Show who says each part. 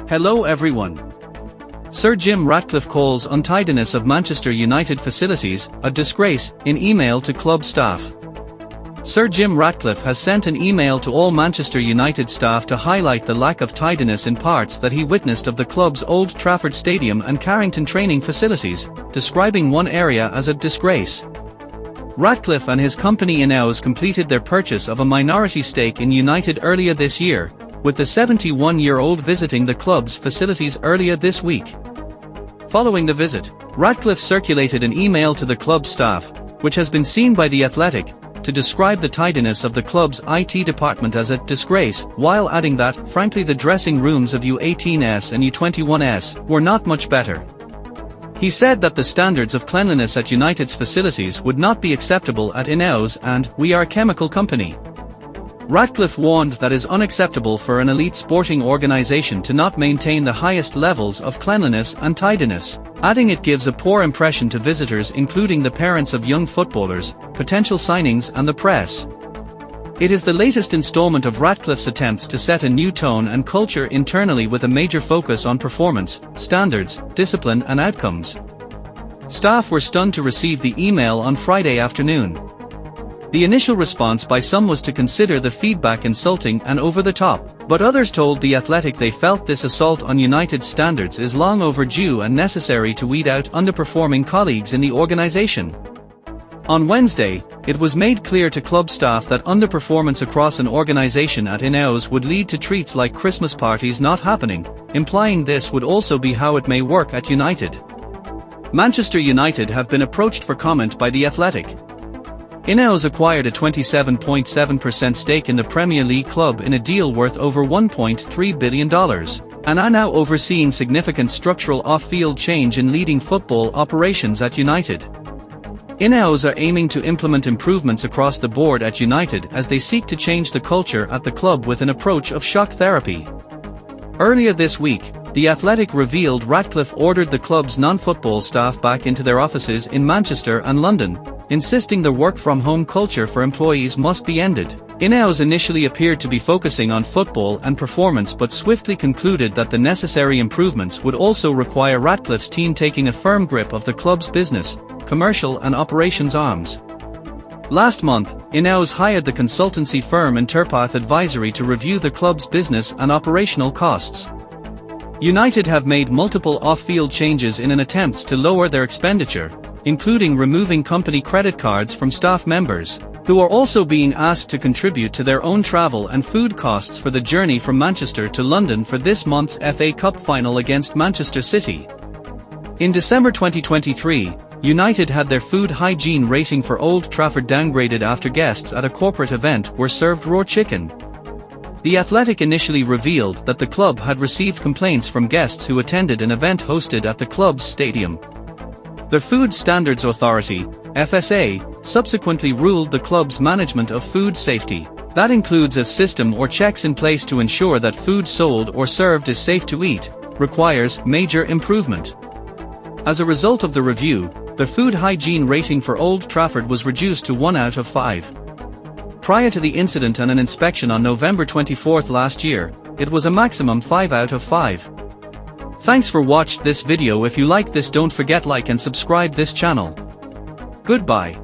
Speaker 1: Hello everyone. Sir Jim Ratcliffe calls untidiness of Manchester United facilities a disgrace in email to club staff. Sir Jim Ratcliffe has sent an email to all Manchester United staff to highlight the lack of tidiness in parts that he witnessed of the club's Old Trafford Stadium and Carrington training facilities, describing one area as a disgrace. Ratcliffe and his company Ineos completed their purchase of a minority stake in United earlier this year, with the 71-year-old visiting the club's facilities earlier this week. Following the visit, Ratcliffe circulated an email to the club staff, which has been seen by The Athletic, to describe the tidiness of the club's IT department as a disgrace, while adding that, frankly, the dressing rooms of U18s and U21s were not much better. He said that the standards of cleanliness at United's facilities would not be acceptable at Ineos and, "We are a chemical company." Ratcliffe warned that it is unacceptable for an elite sporting organisation to not maintain the highest levels of cleanliness and tidiness, adding it gives a poor impression to visitors including the parents of young footballers, potential signings and the press. It is the latest installment of Ratcliffe's attempts to set a new tone and culture internally with a major focus on performance, standards, discipline and outcomes. Staff were stunned to receive the email on Friday afternoon. The initial response by some was to consider the feedback insulting and over the top, but others told The Athletic they felt this assault on United's standards is long overdue and necessary to weed out underperforming colleagues in the organisation. On Wednesday, it was made clear to club staff that underperformance across an organisation at Ineos would lead to treats like Christmas parties not happening, implying this would also be how it may work at United. Manchester United have been approached for comment by The Athletic. Ineos acquired a 27.7% stake in the Premier League club in a deal worth over $1.3 billion, and are now overseeing significant structural off-field change in leading football operations at United. Ineos are aiming to implement improvements across the board at United as they seek to change the culture at the club with an approach of shock therapy. Earlier this week, The Athletic revealed Ratcliffe ordered the club's non-football staff back into their offices in Manchester and London, insisting the work-from-home culture for employees must be ended. Ineos initially appeared to be focusing on football and performance but swiftly concluded that the necessary improvements would also require Ratcliffe's team taking a firm grip of the club's business, commercial and operations arms. Last month, Ineos hired the consultancy firm Interpath Advisory to review the club's business and operational costs. United have made multiple off-field changes in an attempt to lower their expenditure, including removing company credit cards from staff members, who are also being asked to contribute to their own travel and food costs for the journey from Manchester to London for this month's FA Cup final against Manchester City. In December 2023, United had their food hygiene rating for Old Trafford downgraded after guests at a corporate event were served raw chicken. The Athletic initially revealed that the club had received complaints from guests who attended an event hosted at the club's stadium. The Food Standards Authority, FSA, subsequently ruled the club's management of food safety. That includes a system or checks in place to ensure that food sold or served is safe to eat, requires major improvement. As a result of the review, the food hygiene rating for Old Trafford was reduced to 1 out of 5. Prior to the incident and an inspection on November 24 last year, it was a maximum 5 out of 5. Thanks for watching this video. If you like this, don't forget like and subscribe this channel. Goodbye.